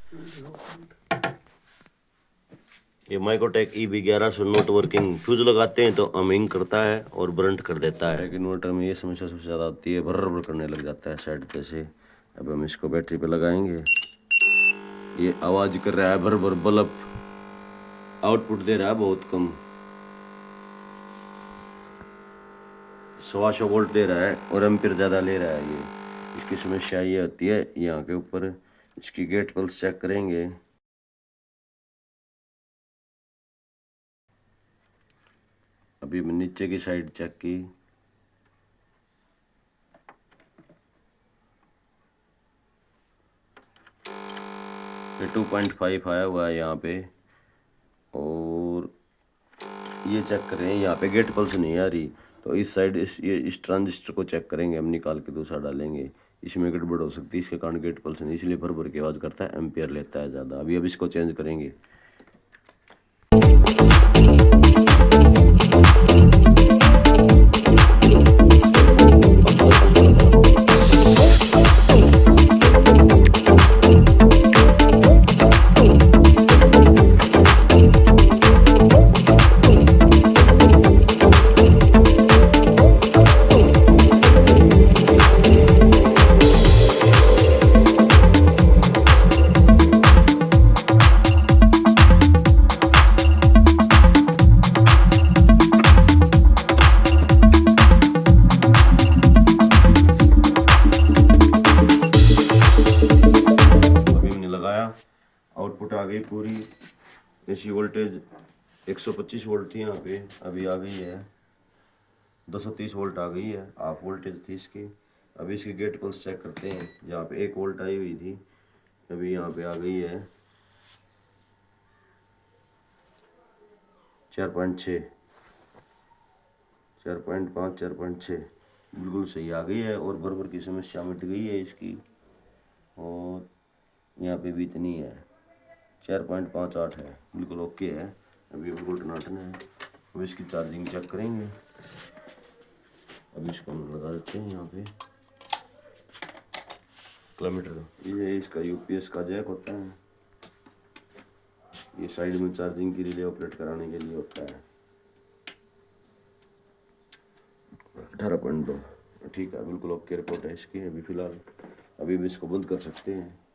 ये Microtek EB1100 not working. Fuse लगाते हैं तो हमिंग करता है और ब्रंट कर देता है। इन्वर्टर में ये समस्या सबसे ज़्यादा आती है, भर भर करने लग जाता है साइड पे से। अब हम इसको बैटरी पे लगाएंगे। ये आवाज़ कर रहा है भर भर, बल्ब आउटपुट दे रहा है बहुत कम, 100 वोल्ट दे रहा है और एम्पीयर ज़्यादा ले रहा है ये। इसकी समस्या ये होती है। यहाँ के ऊपर इसकी गेट पल्स चेक करेंगे। अभी नीचे की साइड चेक की, ये 2.5 आया हुआ है यहाँ पे। और ये चेक करें, यहाँ पे गेट पल्स नहीं आ रही, तो इस साइड इस ट्रांजिस्टर को चेक करेंगे, हम निकाल के दूसरा डालेंगे। इसमें गड़बड़ हो सकती है, इसके कारण गेट पल्स नहीं, इसलिए भर भर की आवाज़ करता है, एम्पियर लेता है ज़्यादा। अभी अब इसको चेंज करेंगे। आउटपुट आ गई पूरी। एसी वोल्टेज 125 वोल्ट थी यहाँ पे, अभी आ गई है 230 वोल्ट आ गई है। हाफ वोल्टेज थी इसकी। अभी इसकी गेट पल्स चेक करते हैं। जहाँ पे 1 वोल्ट आई हुई थी, अभी यहाँ पे आ गई है 4.6, 4.5, 4.6, बिल्कुल सही आ गई है। और भर की समस्या मिट गई है इसकी। और यहाँ पे भी इतनी है, 4.58 है, बिल्कुल ओके है। अभी बिल्कुल टनाटन है। अब इसकी चार्जिंग चेक करेंगे। अभी इसको हम लगा देते हैं यहाँ पे किलोमीटर। ये इसका UPS का जैक होता है, ये साइड में चार्जिंग की रिले ऑपरेट कराने के लिए होता है। 18.2, ठीक है, बिल्कुल ओके रिपोर्ट है इसकी। अभी फिलहाल अभी भी इसको बंद कर सकते हैं।